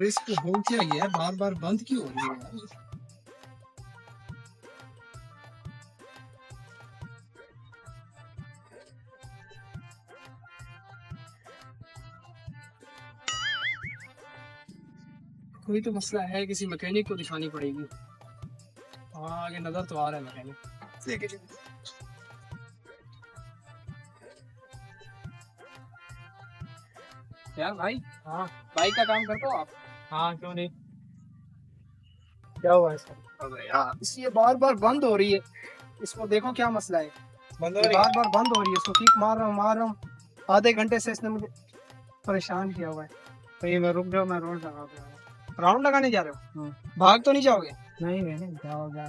इसको हो क्या गया, बार बार बंद क्यों हो रही है यार? कोई तो मसला है, किसी मैकेनिक को दिखानी पड़ेगी। हाँ आगे नजर तो आ रहा है मैकेनिक, लेके चलो। यार भाई, हाँ बाइक का काम करते हो आप? हाँ, क्यों नहीं, क्या हुआ इसका? अबे यार ये बार बार बंद हो रही है, इसको देखो क्या मसला है। बंद हो ये रही बार है? बार बंद हो रही है, इसको ठीक मार रहा हूँ। आधे घंटे से इसने मुझे परेशान किया हुआ है। तो ये मैं रुक जाओ, मैं रोड लगा के आऊँ। राउंड लगाने जा रहे हो? हाँ। भाग तो नहीं जाओगे? नहीं नहीं, क्या हो गया?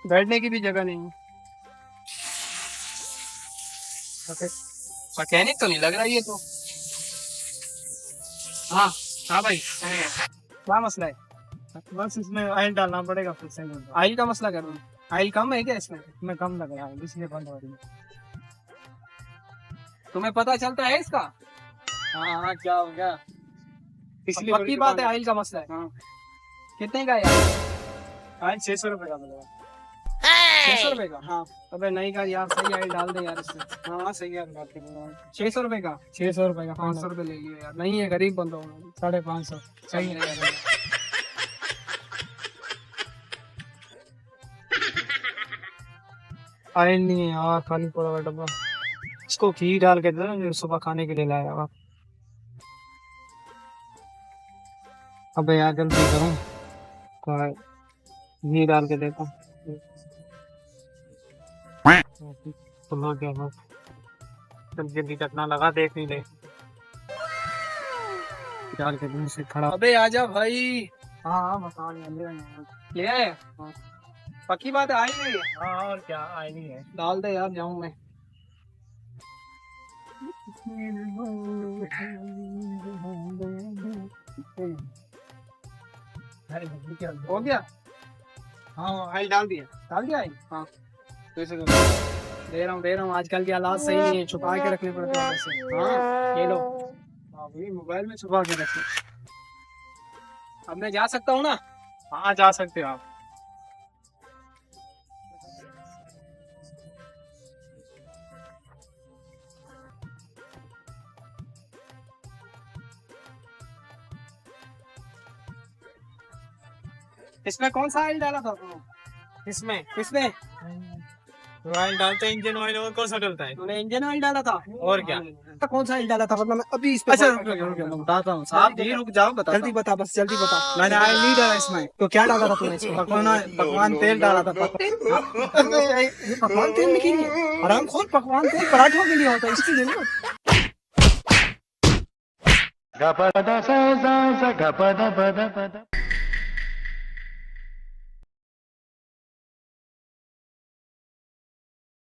बैठने की भी जगह नहीं है। मैकेनिक तो नहीं लग रहा ये तो। हाँ हाँ भाई, क्या मसला है? बस इसमें ऑयल डालना पड़ेगा, फिर से मिल आयल का मसला कर रहा हूँ। आयल कम है क्या इसमें? में कम लग रहा है, इसलिए बंद हो रही है। तुम्हें पता चलता है इसका? हाँ हाँ, क्या हो गया? इसलिए पक्की बात है, आयल का मसला है। हाँ, कितने का है यार? ऑयल 600 रुपये का मिलेगा। 600 रुपए का? हाँ अबे नहीं का यार, सही आयल डाल दे यार इसमें। हाँ, सही है, बात कर रहा हूँ। 600 रुपए का? 600 रुपये का 500 रुपए ले लियो यार, नहीं है गरीब बंदा हूँ। 550। सही है यार। ऑयल नहीं है यार, खाली पड़ा हुआ डब्बा। इसको घी डाल के दे दो, जो सुबह खाने के लिए लाया हुआ। अबे यार जल्दी करो, तो घी डाल के देता हूँ। सुना क्या बात, जल्दी जल्दी चटना लगा, देख नहीं ले डाल के दूर से खड़ा। अबे आजा भाई। हाँ हाँ, बता रहे ले आए? हाँ। पक्की बात है, आई नहीं है? हाँ, और क्या, आई नहीं है। डाल दे यार, जाऊं मैं। हो गया? हाँ, ऑयल डाल दिया। डाल दिया आयल? हाँ, तो इसे दे रहा हूँ। आजकल के हालात सही नहीं है, छुपा के रखने पड़ते हैं पैसे। हाँ ये लो। अभी मोबाइल में छुपा के रखे। अब मैं जा सकता हूँ ना? हाँ, जा सकते हो आप। इसमें कौन सा आयल डाला था तूने? इसमें इसमें ऑयल डालते हैं, इंजन ऑयल, और कौन सा डलता है? तूने इंजन ऑयल डाला था? और क्या? तो कौन सा ऑयल डाला था, मतलब मैं अभी इस पे अच्छा, रुक रुक मैं बताता हूँ। आप भी रुक जाओ, बता। जल्दी बता, बस जल्दी बता। मैंने ऑयल नहीं डाला इसमें, तो क्या डाला था तूने इसमें? पकवान तेल डाला था। पकवान तेल लिखी है? आराम खोल, पकवान तेल पराठों के लिए होता है, इसकी जरूरत।